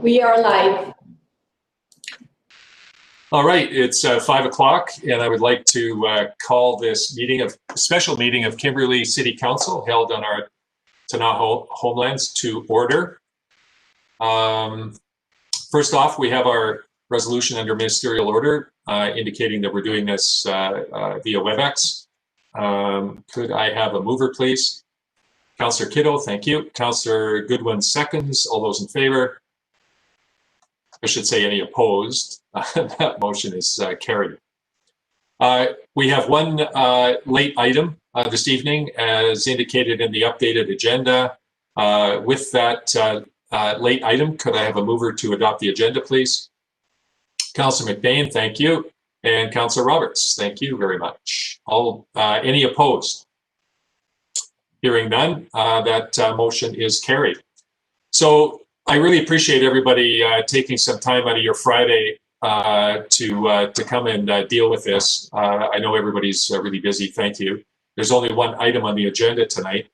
We are live. All right, it's 5 o'clock, and I would like to call this special meeting of Kimberley City Council held on our Tanaho homelands to order. First off, we have our resolution under ministerial order indicating that we're doing this via WebEx. Could I have a mover, please? Councillor Kiddo, thank you. Councillor Goodwin seconds. All those in favor? I should say any opposed. That motion is carried. We have one late item this evening, as indicated in the updated agenda. With that late item, could I have a mover to adopt the agenda, please? Councillor McBain, thank you. And Councillor Roberts, thank you very much. Any opposed? Hearing none, that motion is carried. So I really appreciate everybody taking some time out of your Friday to come and deal with this. I know everybody's really busy. Thank you. There's only one item on the agenda tonight,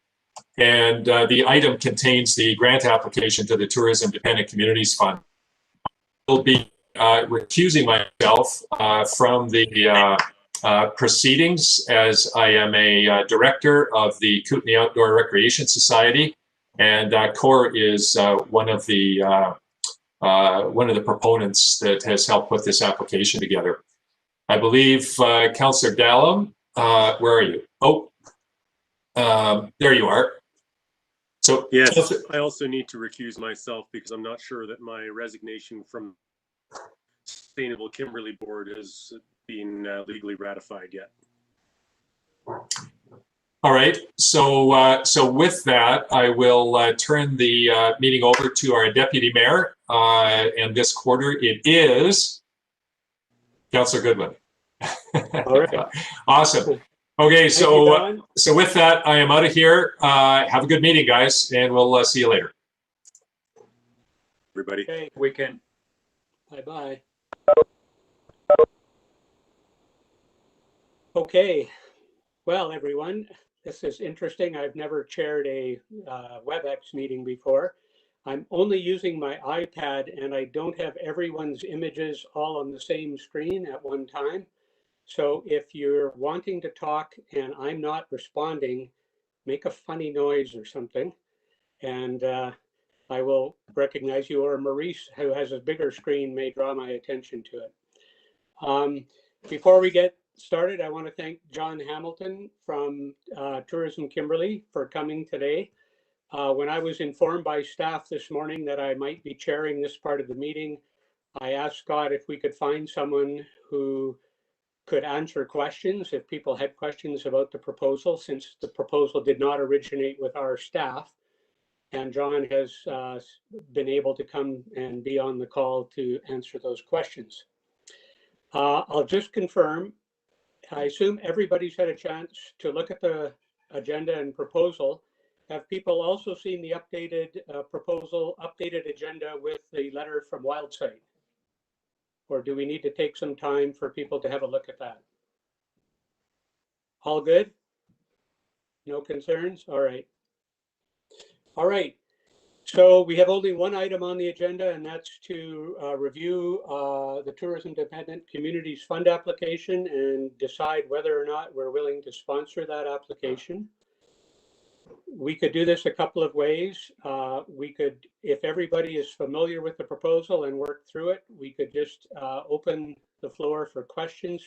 and the item contains the grant application to the Tourism Dependent Communities Fund. I'll be recusing myself from the proceedings, as I am a director of the Kootenay Outdoor Recreation Society, and CORE is one of the proponents that has helped put this application together. I believe Councillor Dallum, where are you? Oh, there you are. So yes, I also need to recuse myself because I'm not sure that my resignation from Sustainable Kimberley Board has been legally ratified yet. All right, so with that, I will turn the meeting over to our Deputy Mayor, and this quarter it is Councillor Goodwin. All right. Awesome. Okay, so with that, I am out of here. Have a good meeting, guys, and we'll see you later. Everybody. Okay, weekend. Bye-bye. Okay, well, everyone, this is interesting. I've never chaired a WebEx meeting before. I'm only using my iPad and I don't have everyone's images all on the same screen at one time. So if you're wanting to talk and I'm not responding, make a funny noise or something, and I will recognize you, or Maurice, who has a bigger screen, may draw my attention to it. Before we get started, I want to thank John Hamilton from Tourism Kimberley for coming today. When I was informed by staff this morning that I might be chairing this part of the meeting, I asked Scott if we could find someone who could answer questions if people had questions about the proposal, since the proposal did not originate with our staff. And John has been able to come and be on the call to answer those questions. I'll just confirm, I assume everybody's had a chance to look at the agenda and proposal. Have people also seen the updated updated agenda with the letter from Wildsite? Or do we need to take some time for people to have a look at that? All good? No concerns? All right. All right. So we have only one item on the agenda, and that's to review the Tourism Dependent Communities Fund application and decide whether or not we're willing to sponsor that application. We could do this a couple of ways. We could, if everybody is familiar with the proposal and work through it, we could just open the floor for questions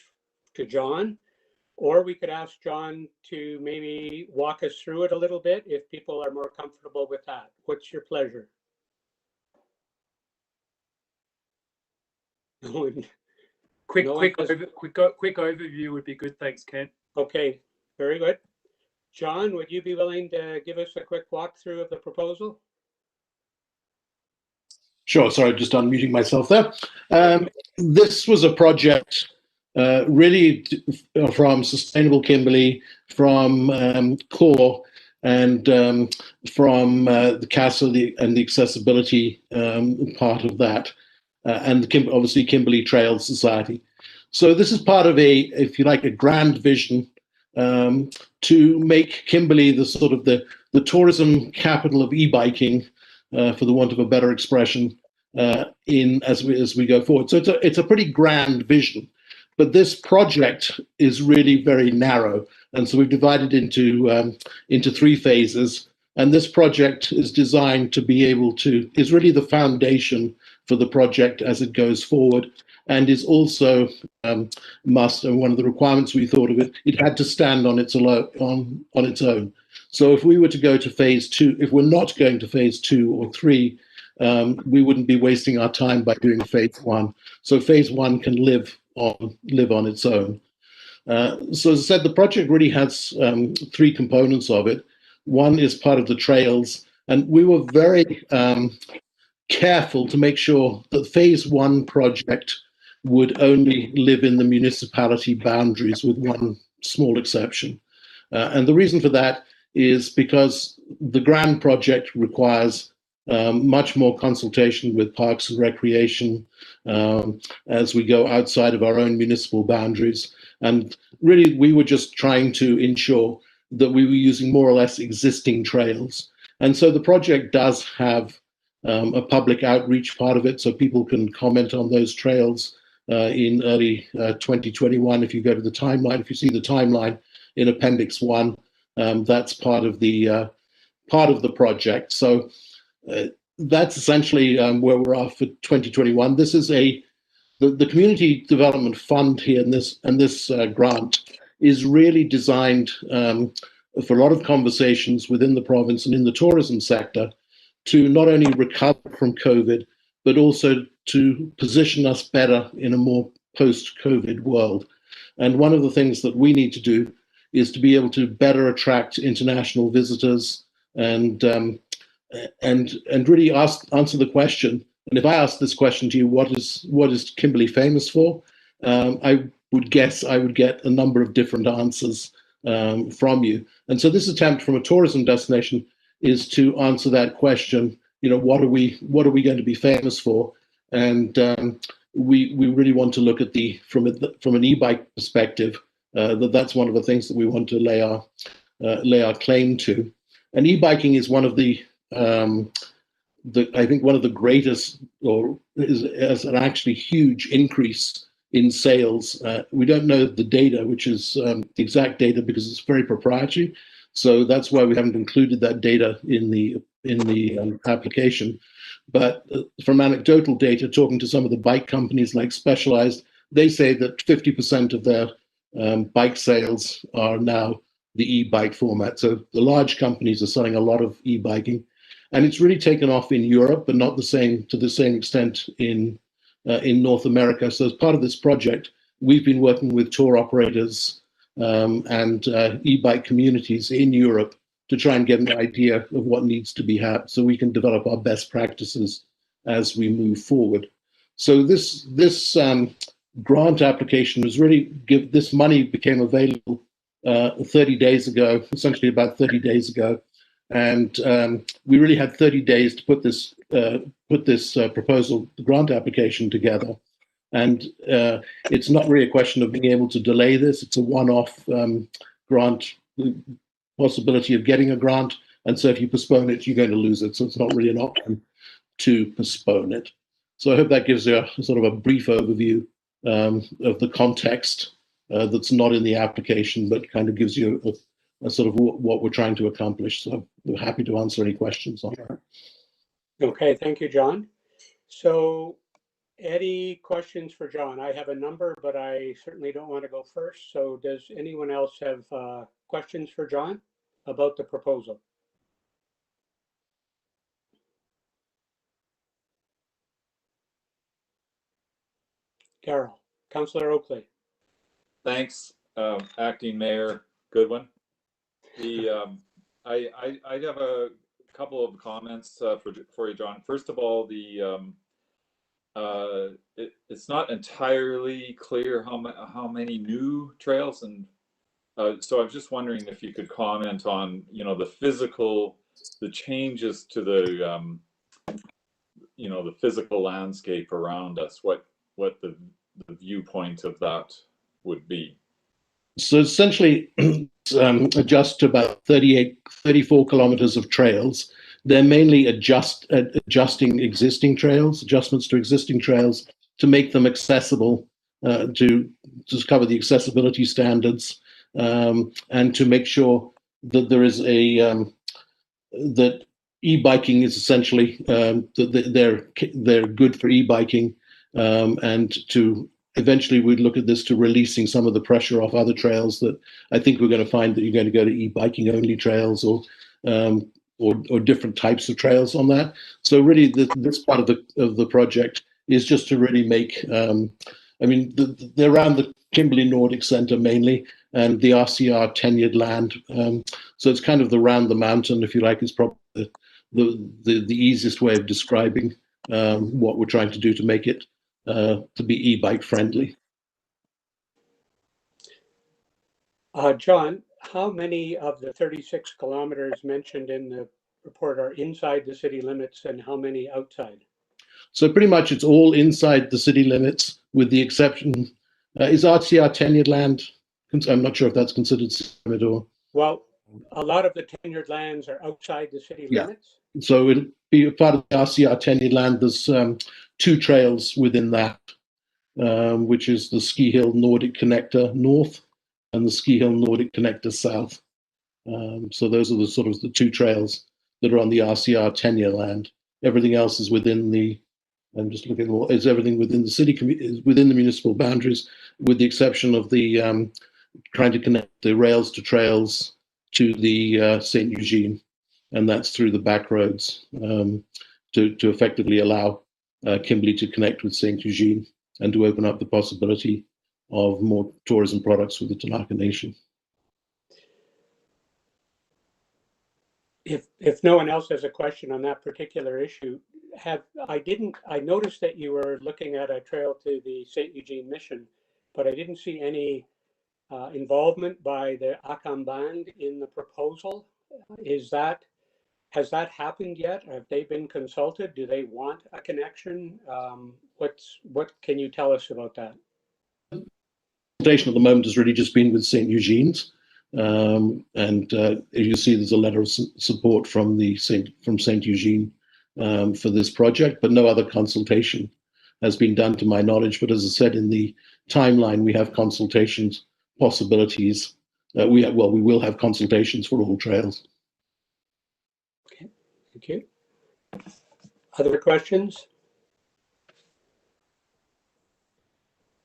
to John, or we could ask John to maybe walk us through it a little bit if people are more comfortable with that. What's your pleasure? Quick overview would be good. Thanks, Ken. Okay, very good. John, would you be willing to give us a quick walkthrough of the proposal? Sure, sorry, just unmuting myself there. This was a project really from Sustainable Kimberley, from CORE, and from the castle and the accessibility part of that, and obviously Kimberley Trails Society. So this is part of a, if you like, a grand vision to make Kimberley the sort of the tourism capital of e-biking, for the want of a better expression, as we go forward. So it's a pretty grand vision, but this project is really very narrow, and so we've divided into 3 phases. And this project is designed to be able to is really the foundation for the project as it goes forward, and is also must, and one of the requirements we thought of it, it had to stand on its own. So if we were to go to phase 2, if we're not going to phase 2 or 3, we wouldn't be wasting our time by doing phase 1. So phase 1 can live on its own. So as I said, the project really has 3 components of it. One is part of the trails, and we were very careful to make sure that phase 1 project would only live in the municipality boundaries, with one small exception. And the reason for that is because the grand project requires much more consultation with Parks and Recreation as we go outside of our own municipal boundaries. And really, we were just trying to ensure that we were using more or less existing trails. And so the project does have a public outreach part of it, so people can comment on those trails in early 2021. If you go to the timeline, if you see the timeline in Appendix 1, that's part of the project. So that's essentially where we're at for 2021. This is the Community Development Fund here, and this grant is really designed for a lot of conversations within the province and in the tourism sector to not only recover from COVID, but also to position us better in a more post-COVID world. And one of the things that we need to do is to be able to better attract international visitors and really answer the question. And if I ask this question to you, what is Kimberley famous for? I would guess I would get a number of different answers from you. And so this attempt from a tourism destination is to answer that question. You know, what are we going to be famous for? And we really want to look at from an e-bike perspective. That's one of the things that we want to lay our claim to. And e-biking is one of I think one of the greatest, or is an actually huge increase in sales. We don't know the data, which is the exact data, because it's very proprietary. So that's why we haven't included that data in the application. But from anecdotal data, talking to some of the bike companies like Specialized, they say that 50% of their bike sales are now the e-bike format. So the large companies are selling a lot of e-biking, and it's really taken off in Europe, but not to the same extent in North America. So as part of this project, we've been working with tour operators and e-bike communities in Europe to try and get an idea of what needs to be had, so we can develop our best practices as we move forward. So this grant application was really this money became available 30 days ago, essentially about 30 days ago, and we really had 30 days to put this proposal, the grant application, together. And it's not really a question of being able to delay this. It's a one-off grant, possibility of getting a grant, and so if you postpone it, you're going to lose it. So it's not really an option to postpone it. So I hope that gives you a sort of a brief overview of the context that's not in the application, but kind of gives you a sort of what we're trying to accomplish. So I'm happy to answer any questions on that. Okay, thank you, John. So any questions for John? I have a number, but I certainly don't want to go first. So does anyone else have questions for John about the proposal? Carol, Councillor Oakley. Thanks, Acting Mayor Goodwin. I have a couple of comments for you, John. First of all, it's not entirely clear how many new trails, and so I'm just wondering if you could comment on, you know, the changes to the the physical landscape around us. What the viewpoint of that would be. So essentially, adjust to about 34 kilometers of trails. they're mainly adjusting existing trails, adjustments to existing trails to make them accessible, to cover the accessibility standards, and to make sure that there is that e-biking is essentially that they're good for e-biking, and to eventually we'd look at this to releasing some of the pressure off other trails that I think we're going to find that you're going to go to e-biking only trails or different types of trails on that. So really, this part of the project is just to really make. I mean, they're around the Kimberley Nordic Centre mainly, and the RCR tenured land. So it's kind of around the mountain, if you like. Is probably the easiest way of describing what we're trying to do to make it to be e-bike friendly. John, how many of the 36 kilometers mentioned in the report are inside the city limits and how many outside? So pretty much it's all inside the city limits, with the exception, is RCR tenured land? I'm not sure if that's considered city limit or. Well, a lot of the tenured lands are outside the city limits. So it'll be a part of the RCR tenured land. There's 2 trails within that, which is the Ski Hill Nordic Connector North and the Ski Hill Nordic Connector South. So those are the sort of the 2 trails that are on the RCR tenure land. Everything else is within the. I'm just looking at is everything within the city, within the municipal boundaries, with the exception of the trying to connect the rails to trails to the St. Eugene, and that's through the back roads to effectively allow Kimberley to connect with St. Eugene and to open up the possibility of more tourism products with the Tanaka Nation. If no one else has a question on that particular issue, I noticed that you were looking at a trail to the St. Eugene Mission, but I didn't see any involvement by the Akam Band in the proposal. Has that happened yet? Have they been consulted? Do they want a connection? What can you tell us about that? The consultation at the moment has really just been with St. Eugene's, and you see there's a letter of support from St. Eugene for this project, but no other consultation has been done to my knowledge. But as I said, in the timeline, we have consultations possibilities. We will have consultations for all trails. Okay, thank you. Other questions?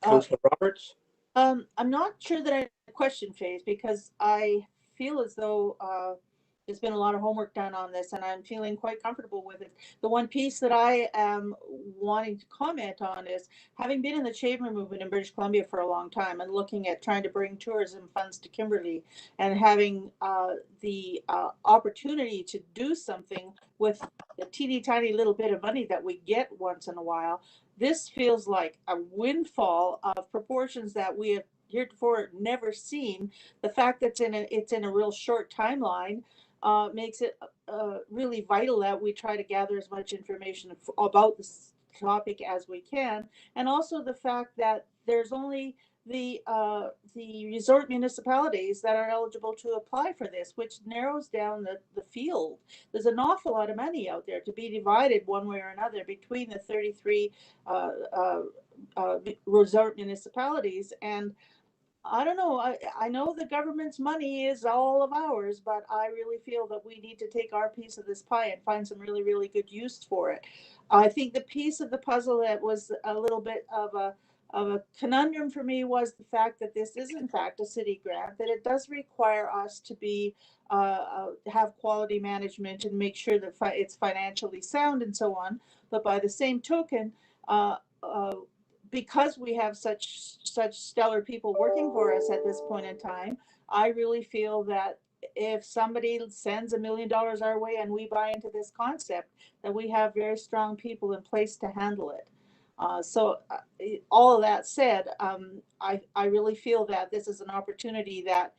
Councillor Roberts? I'm not sure that I have a question phase, because I feel as though there's been a lot of homework done on this and I'm feeling quite comfortable with it. The one piece that I am wanting to comment on is, having been in the chamber movement in British Columbia for a long time and looking at trying to bring tourism funds to Kimberley, and having the opportunity to do something with the teeny tiny little bit of money that we get once in a while, this feels like a windfall of proportions that we have heretofore never seen. The fact that it's in a real short timeline makes it really vital that we try to gather as much information about this topic as we can. And also the fact that there's only the resort municipalities that are eligible to apply for this, which narrows down the field. There's an awful lot of money out there to be divided one way or another between the 33 resort municipalities. And I don't know, I know the government's money is all of ours, but I really feel that we need to take our piece of this pie and find some really, really good use for it. I think the piece of the puzzle that was a little bit of a conundrum for me was the fact that this is in fact a city grant, that it does require us to be have quality management and make sure that it's financially sound and so on. But by the same token, because we have such stellar people working for us at this point in time, I really feel that if somebody sends $1 million our way and we buy into this concept, that we have very strong people in place to handle it. So all of that said, I really feel that this is an opportunity that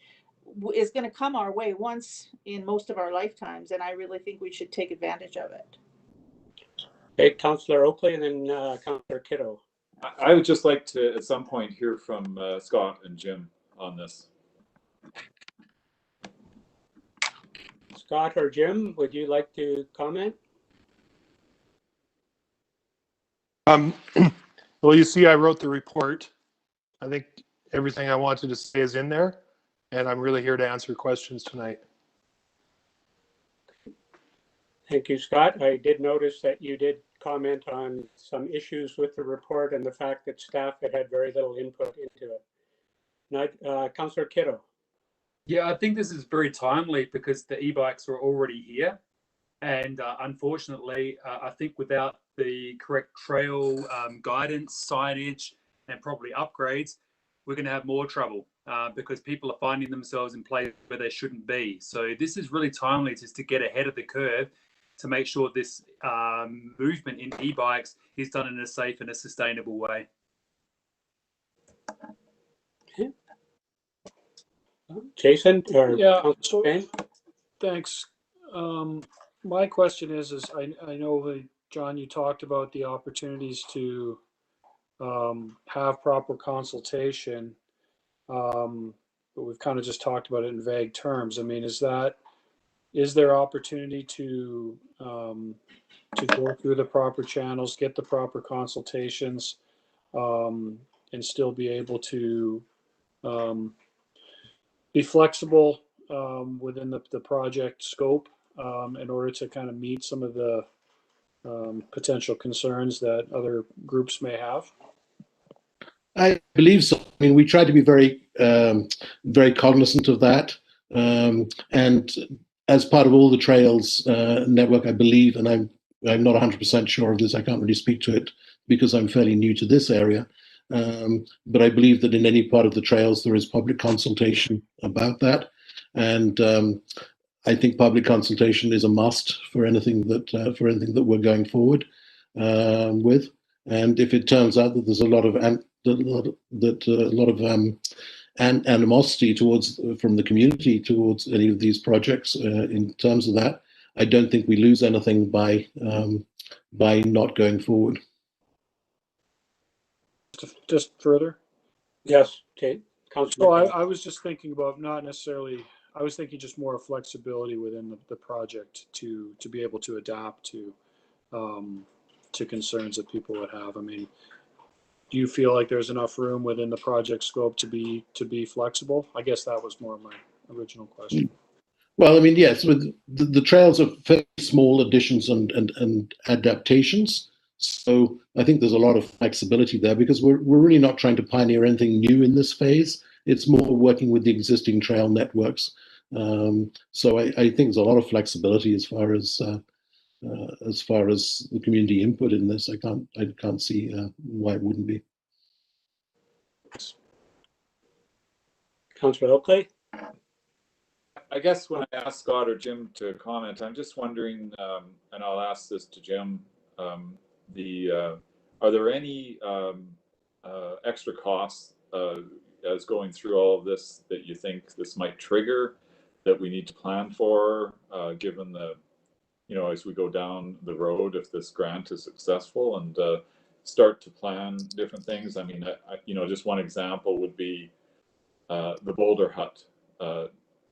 is going to come our way once in most of our lifetimes, and I really think we should take advantage of it. Okay, Councillor Oakley and then Councillor Kiddo. I would just like to, at some point, hear from Scott and Jim on this. Scott or Jim, would you like to comment? Well, you see, I wrote the report. I think everything I wanted to say is in there, and I'm really here to answer questions tonight. Thank you, Scott. I did notice that you did comment on some issues with the report and the fact that staff had very little input into it. Now, Councillor Kiddo. Yeah, I think this is very timely because the e-bikes are already here. And unfortunately, I think without the correct trail guidance, signage, and probably upgrades, we're going to have more trouble because people are finding themselves in places where they shouldn't be. So this is really timely just to get ahead of the curve to make sure this movement in e-bikes is done in a safe and a sustainable way. Okay. Jason or Yeah, Councillor Payne? thanks. My question is I know, John, you talked about the opportunities to have proper consultation, but we've kind of just talked about it in vague terms. I mean, is there opportunity to go through the proper channels, get the proper consultations, and still be able to be flexible within the project scope in order to kind of meet some of the potential concerns that other groups may have? I believe so. I mean, we try to be very cognizant of that. And as part of all the trails network, I believe, and I'm not 100% sure of this, I can't really speak to it because I'm fairly new to this area. But I believe that in any part of the trails, there is public consultation about that. And I think public consultation is a must for anything that we're going forward with. And if it turns out that there's a lot of animosity from the community towards any of these projects in terms of that, I don't think we lose anything by not going forward. Just further? Yes, okay. So I was just thinking about not necessarily, I was thinking just more flexibility within the project to be able to adapt to concerns that people would have. I mean, do you feel like there's enough room within the project scope to be flexible? I guess that was more my original question. Well, I mean, yes, with the trails are fairly small additions and adaptations. So I think there's a lot of flexibility there because we're really not trying to pioneer anything new in this phase. It's more working with the existing trail networks. So I think there's a lot of flexibility as far as the community input in this. I can't see why it wouldn't be. Councillor Oakley? I guess when I ask Scott or Jim to comment, I'm just wondering, and I'll ask this to Jim, are there any extra costs as going through all of this that you think this might trigger that we need to plan for, given the, as we go down the road, if this grant is successful, and start to plan different things? I mean, just one example would be the Boulder Hut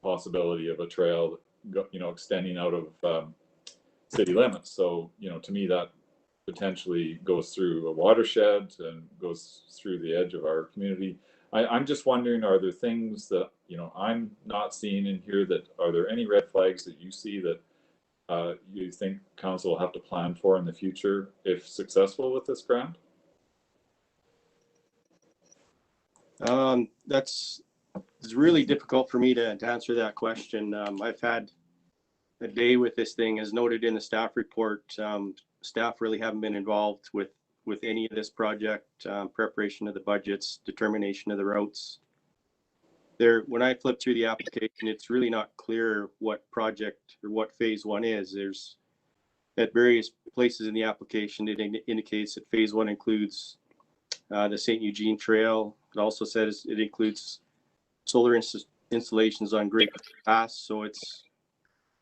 possibility of a trail, extending out of city limits. So, to me, that potentially goes through a watershed and goes through the edge of our community. I'm just wondering, are there things that, I'm not seeing in here are there any red flags that you see that you think council will have to plan for in the future if successful with this grant? It's really difficult for me to answer that question. I've had a day with this thing, as noted in the staff report. Staff really haven't been involved with any of this project, preparation of the budgets, determination of the routes. When I flip through the application, it's really not clear what project or what phase one is. There's at various places in the application, it indicates that phase one includes the St. Eugene Trail. It also says it includes solar installations on Great Pass. So it's,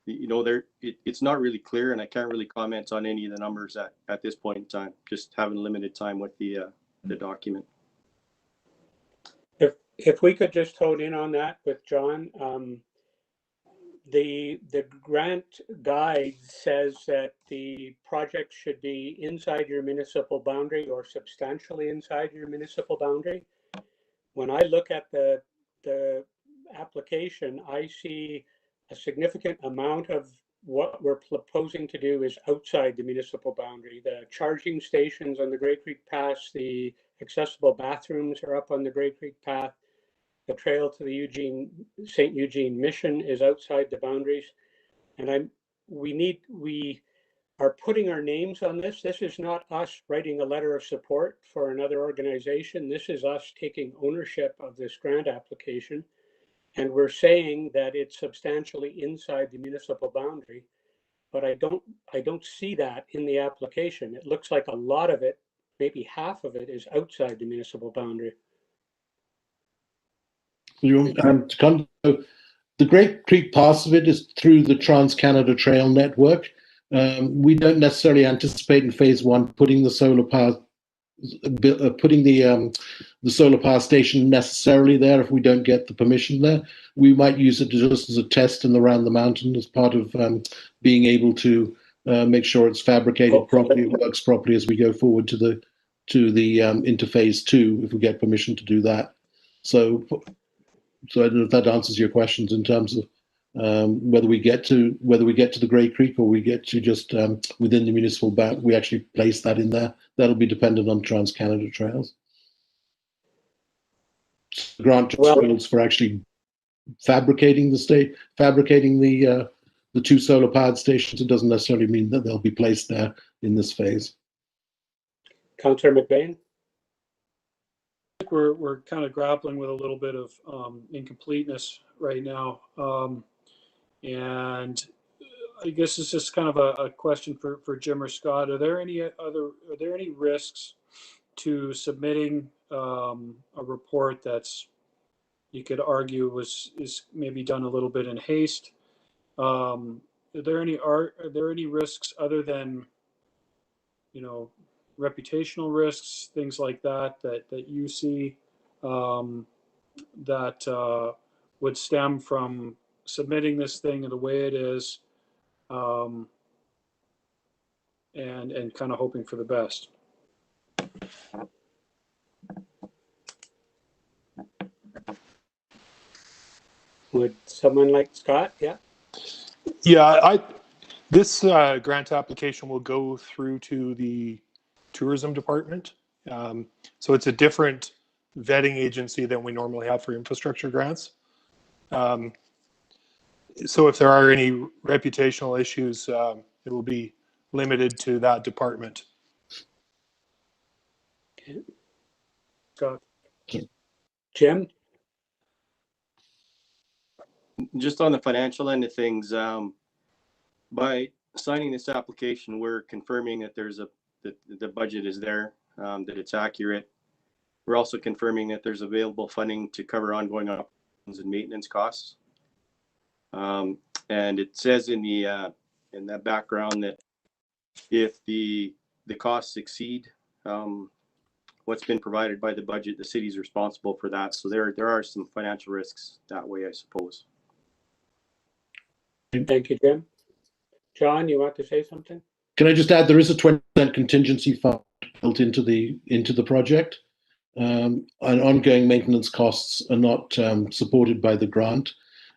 it's not really clear, and I can't really comment on any of the numbers at this point in time, just having limited time with the document. If we could just hone in on that with John, the grant guide says that the project should be inside your municipal boundary or substantially inside your municipal boundary. When I look at the application, I see a significant amount of what we're proposing to do is outside the municipal boundary. The charging stations on the Grey Creek Pass, the accessible bathrooms are up on the Grey Creek Path. The trail to the St. Eugene Mission is outside the boundaries. And we are putting our names on this. This is not us writing a letter of support for another organization. This is us taking ownership of this grant application. And we're saying that it's substantially inside the municipal boundary, but I don't see that in the application. It looks like a lot of it, maybe half of it, is outside the municipal boundary. The Great Creek Pass of it is through the Trans-Canada Trail Network. We don't necessarily anticipate in phase one putting the solar power station necessarily there if we don't get the permission there. We might use it just as a test and around the mountain as part of being able to make sure it's fabricated properly, it works properly as we go forward to the into phase two if we get permission to do that. So I don't know if that answers your questions in terms of whether we get to the Grey Creek or we get to just within the municipal boundary. We actually place that in there. That'll be dependent on Trans-Canada Trails. The grant rules for actually fabricating the two solar powered stations. It doesn't necessarily mean that they'll be placed there in this phase. Councillor McBain. We're kind of grappling with a little bit of incompleteness right now, and I guess it's just kind of a question for Jim or Scott. Are there any risks to submitting a report that's, you could argue, is maybe done a little bit in haste? Are there any risks other than, reputational risks, things like that you see that would stem from submitting this thing the way it is, and kind of hoping for the best? Would someone like Scott? Yeah. Yeah, this grant application will go through to the tourism department. So it's a different vetting agency than we normally have for infrastructure grants. So if there are any reputational issues, it will be limited to that department. Okay. Scott. Jim? Just on the financial end of things, by signing this application, we're confirming that that the budget is there, that it's accurate. We're also confirming that there's available funding to cover ongoing operations and maintenance costs. And it says in that background that if the costs exceed what's been provided by the budget, the city's responsible for that. So there are some financial risks that way, I suppose. Thank you, Jim. John, you want to say something? Can I just add, there is a 20% contingency fund built into the project, and ongoing maintenance costs are not supported by the grant.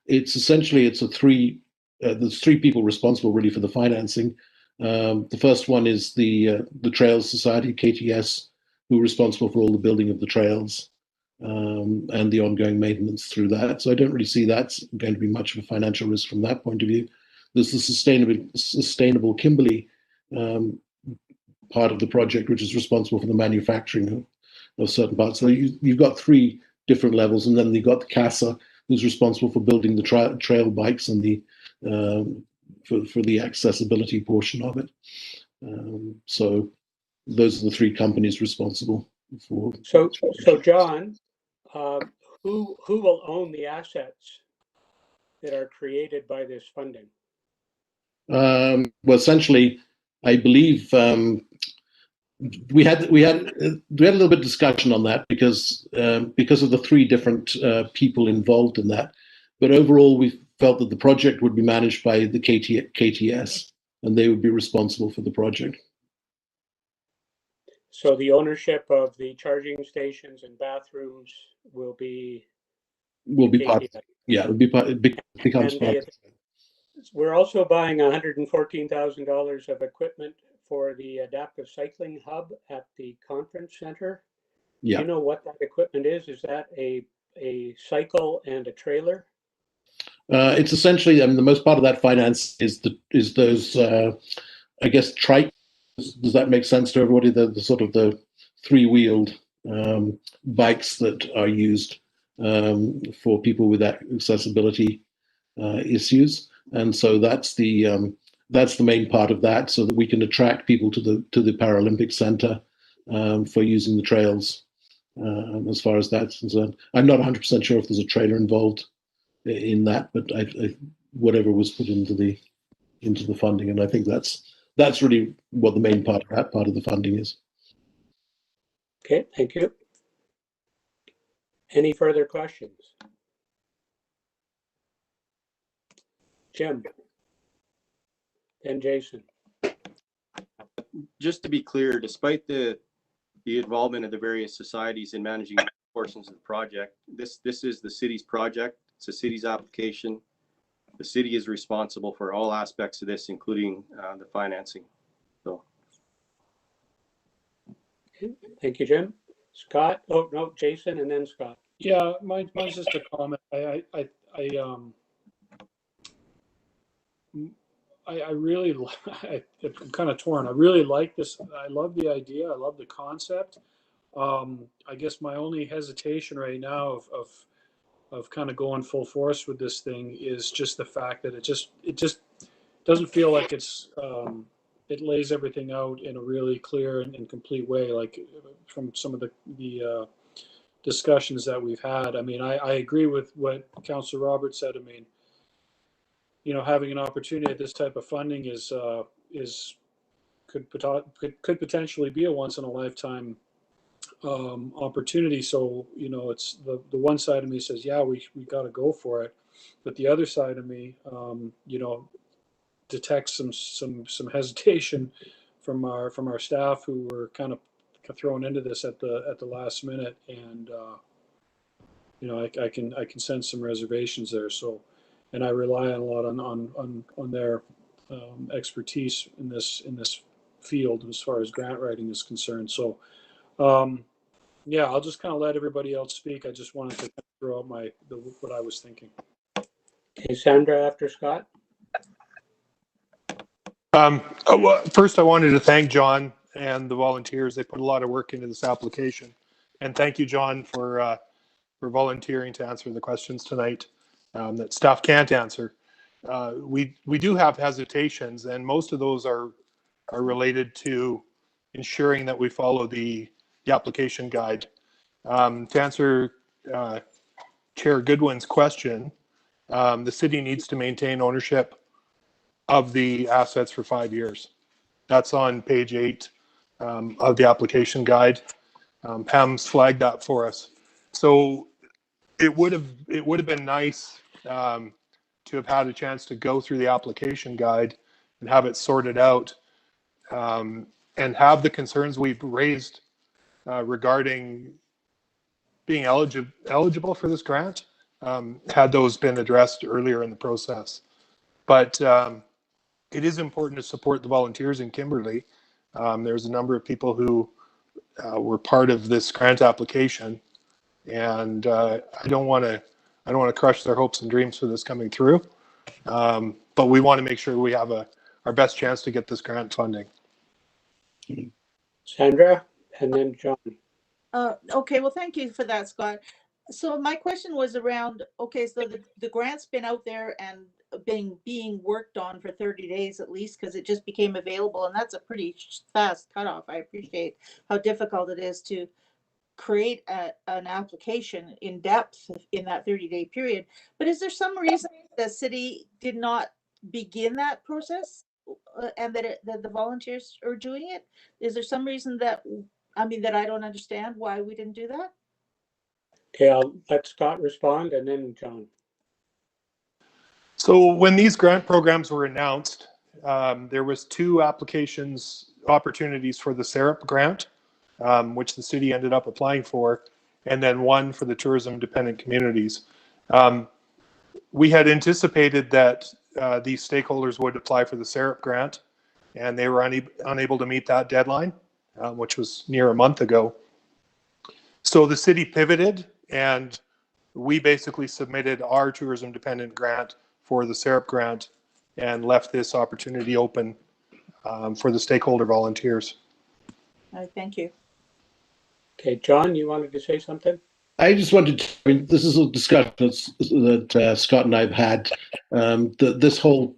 It's essentially there's three people responsible really for the financing. The first one is the Trails Society, KTS, who are responsible for all the building of the trails and the ongoing maintenance through that. So I don't really see that's going to be much of a financial risk from that point of view. There's the sustainable Kimberley part of the project, which is responsible for the manufacturing of certain parts. So you've got three different levels, and then you've got the CASA, who's responsible for building the trail bikes and the for the accessibility portion of it. So those are the three companies responsible for. So John, who will own the assets that are created by this funding? Well, essentially, I believe we had a little bit of discussion on that because of the three different people involved in that. But overall, we felt that the project would be managed by the KTS, and they would be responsible for the project. So the ownership of the charging stations and bathrooms will be part. Yeah, it'll be part. It becomes part. We're also buying $114,000 of equipment for the adaptive cycling hub at the conference center. Yeah. Do you know what that equipment is? Is that a cycle and a trailer? It's essentially, I mean, the most part of that finance is those, I guess, trike. Does that make sense to everybody? The sort of the three-wheeled bikes that are used for people with accessibility issues, and so that's the main part of that, so that we can attract people to the Paralympic Center for using the trails. As far as that's concerned, I'm not 100% sure if there's a trailer involved in that, but I whatever was put into the funding, and I think that's really what the main part of the funding is. Okay, thank you. Any further questions? Jim, and Jason. Just to be clear, despite the involvement of the various societies in managing portions of the project, this is the city's project. It's the city's application. The city is responsible for all aspects of this, including the financing. So, thank you, Jim. Scott. Oh no, Jason, and then Scott. Yeah, mine's just a comment. I really, I'm kind of torn. I really like this. I love the idea. I love the concept. I guess my only hesitation right now of kind of going full force with this thing is just the fact that it just doesn't feel like it lays everything out in a really clear and complete way, like from some of the discussions that we've had. I mean, I agree with what Councillor Roberts said. I mean, having an opportunity at this type of funding could potentially be a once in a lifetime opportunity. So, it's the one side of me says, yeah, we got to go for it. But the other side of me, detects some hesitation from our staff who were kind of thrown into this at the last minute. And, I can sense some reservations there. So, and I rely a lot on their expertise in this field as far as grant writing is concerned. So, yeah, I'll just kind of let everybody else speak. I just wanted to throw out what I was thinking. Okay, Sandra after Scott. First, I wanted to thank John and the volunteers. They put a lot of work into this application, and thank you, John, for volunteering to answer the questions tonight that staff can't answer. We do have hesitations, and most of those are related to ensuring that we follow the application guide. To answer Chair Goodwin's question, the city needs to maintain ownership of the assets for 5 years. That's on page 8 of the application guide. Pam's flagged that for us. So it would have been nice to have had a chance to go through the application guide and have it sorted out, and have the concerns we've raised regarding being eligible for this grant, had those been addressed earlier in the process. But it is important to support the volunteers in Kimberley. There's a number of people who were part of this grant application, and I don't want to crush their hopes and dreams for this coming through. But we want to make sure we have our best chance to get this grant funding. Sandra, and then John. Okay, well, thank you for that, Scott. So my question was around, okay, so the grant's been out there and being worked on for 30 days at least, because it just became available, and that's a pretty fast cutoff. I appreciate how difficult it is to create an application in depth in that 30-day period. But is there some reason the city did not begin that process, and that the volunteers are doing it? Is there some reason that I don't understand why we didn't do that? Okay, I'll let Scott respond, and then John. So when these grant programs were announced, there was 2 opportunities for the SERP grant, which the city ended up applying for, and then 1 for the tourism dependent communities. We had anticipated that these stakeholders would apply for the SERP grant, and they were unable to meet that deadline, which was near a month ago. So the city pivoted, and we basically submitted our tourism dependent grant for the SERP grant and left this opportunity open for the stakeholder volunteers. Thank you. Okay, John, you wanted to say something? I just wanted to, I mean, this is a discussion that Scott and I have had, that this whole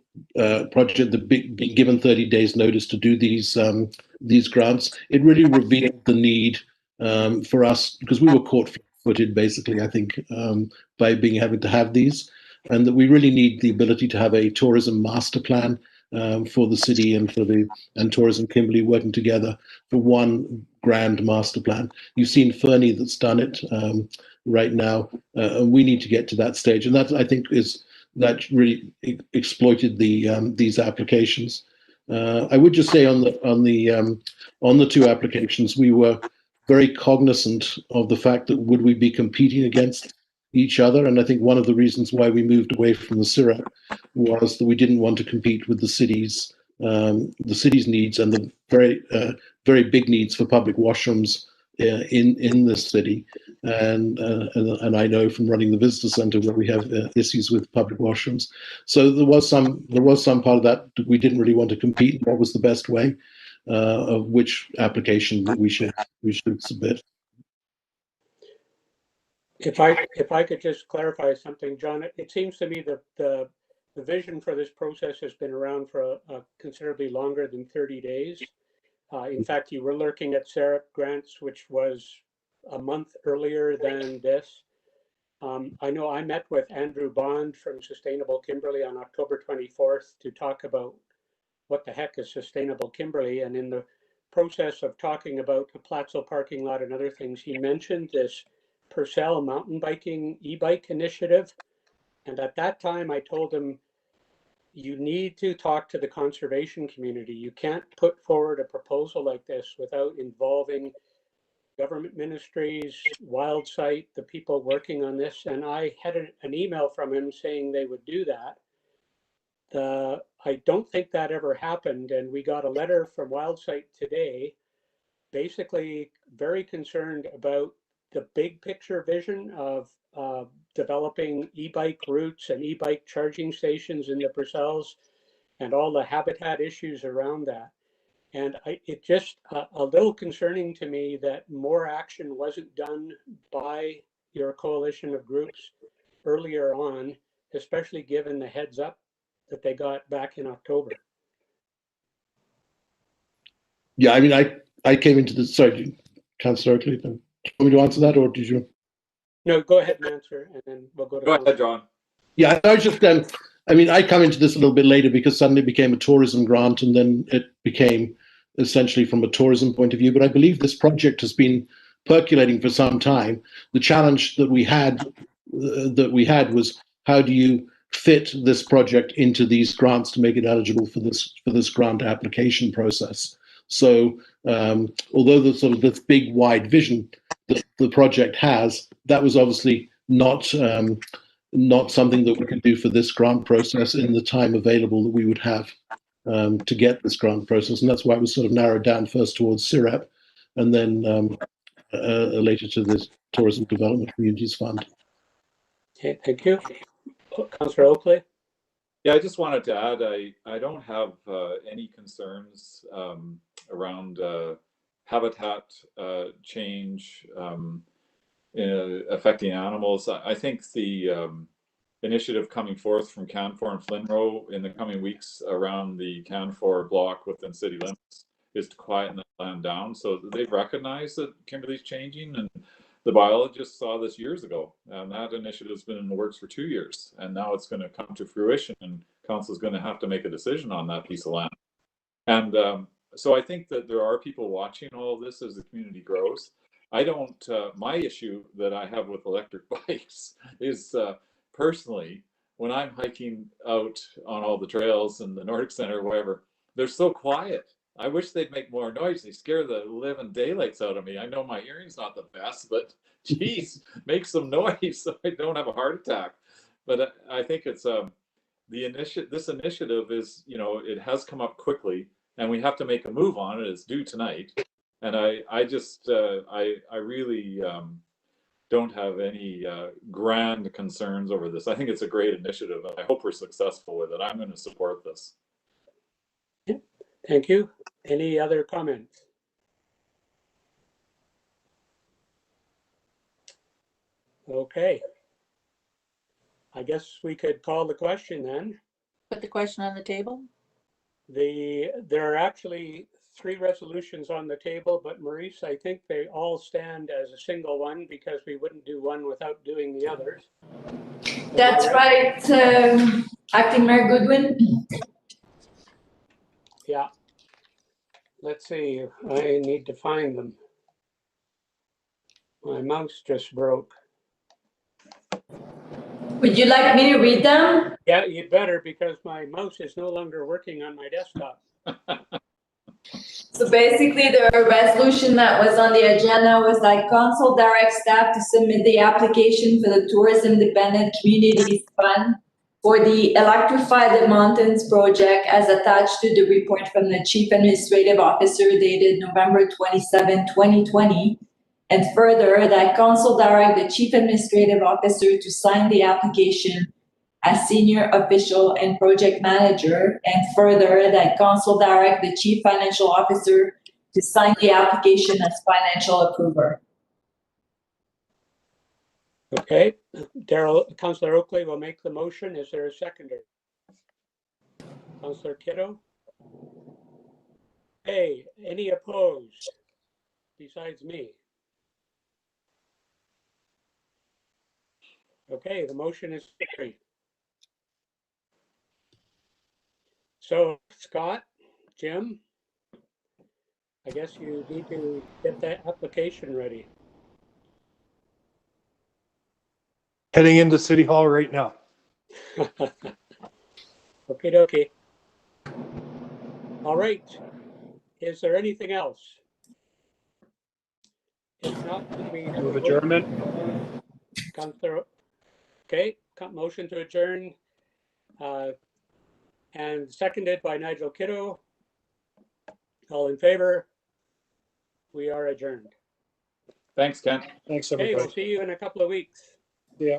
project, being given 30 days notice to do these grants, it really revealed the need for us, because we were caught footed basically, I think, by having to have these, and that we really need the ability to have a tourism master plan for the city and Tourism Kimberley working together for one grand master plan. You've seen Fernie that's done it right now, and we need to get to that stage. And that, I think, that really exploited these applications. I would just say on the 2 applications, we were very cognizant of the fact that would we be competing against each other, and I think one of the reasons why we moved away from the CIRAP was that we didn't want to compete with the city's needs and the very big needs for public washrooms in this city, and I know from running the visitor centre where we have issues with public washrooms. So there was some part of that we didn't really want to compete. What was the best way of which application that we should submit? If I could just clarify something, John, it seems to me that the vision for this process has been around for a considerably longer than 30 days. In fact, you were looking at SERP grants, which was a month earlier than this. I know I met with Andrew Bond from Sustainable Kimberley on October 24th to talk about what the heck is Sustainable Kimberley. And in the process of talking about the Plattsville parking lot and other things, he mentioned this Purcell mountain biking e-bike initiative. And at that time, I told him, you need to talk to the conservation community. You can't put forward a proposal like this without involving government ministries, Wild Site, the people working on this. And I had an email from him saying they would do that. I don't think that ever happened. And we got a letter from Wild Site today, basically very concerned about the big picture vision of developing e-bike routes and e-bike charging stations in the Purcells and all the habitat issues around that. And it just a little concerning to me that more action wasn't done by your coalition of groups earlier on, especially given the heads up that they got back in October. Yeah, I mean, I came into this, sorry, Councillor Oakley, do you want me to answer that, or did you? No, go ahead and answer, and then we'll go to. Go ahead, John. Yeah, I was just, I mean, I come into this a little bit later because suddenly it became a tourism grant, and then it became essentially from a tourism point of view. But I believe this project has been percolating for some time. The challenge that we had was, how do you fit this project into these grants to make it eligible for this grant application process? So although the sort of this big wide vision that the project has, that was obviously not something that we could do for this grant process in the time available that we would have to get this grant process, and that's why it was sort of narrowed down first towards CIRAP, and then later to the Tourism Development Communities Fund. Okay, thank you. Councillor Oakley. Yeah, I just wanted to add, I don't have any concerns around habitat change affecting animals. I think the initiative coming forth from Canfor and Flinroe in the coming weeks around the Canfor block within city limits is to quieten the land down. So they've recognized that Kimberley's changing, and the biologists saw this years ago, and that initiative has been in the works for 2 years, and now it's going to come to fruition, and council's going to have to make a decision on that piece of land. And so I think that there are people watching all of this as the community grows. I don't, my issue that I have with electric bikes is personally, when I'm hiking out on all the trails in the Nordic Center or wherever, they're so quiet. I wish they'd make more noise. They scare the living daylights out of me. I know my hearing's not the best, but geez, make some noise so I don't have a heart attack. But I think it's this initiative is, you know, it has come up quickly, and we have to make a move on it. It's due tonight, and I just I really don't have any grand concerns over this. I think it's a great initiative, and I hope we're successful with it. I'm going to support this. Thank you. Any other comments? Okay. I guess we could call the question then. Put the question on the table. There are actually 3 resolutions on the table, but Maurice, I think they all stand as a single one because we wouldn't do one without doing the others. That's right, Acting Mayor Goodwin. Yeah. Let's see, I need to find them. My mouse just broke. Would you like me to read them? Yeah, you'd better, because my mouse is no longer working on my desktop. So basically, the resolution that was on the agenda was like council direct staff to submit the application for the Tourism Dependent Communities Fund for the Electrify the Mountains project as attached to the report from the Chief Administrative Officer dated November 27, 2020. And further, that council direct the Chief Administrative Officer to sign the application as senior official and project manager, and further, that council direct the Chief Financial Officer to sign the application as financial approver. Okay, Councillor Oakley will make the motion. Is there a seconder? Councillor Kiddo? Hey, any opposed besides me? Okay, the motion is carried. So Scott, Jim, I guess you need to get that application ready. Heading into City Hall right now. Okie dokie. All right. Is there anything else? If not, we have Move a vote. adjournment. Councillor, okay, motion to adjourn, and seconded by Nigel Kiddo. All in favor? We are adjourned. Thanks, Ken. Thanks, Okay, everybody. we'll see you in a couple of weeks. Yeah.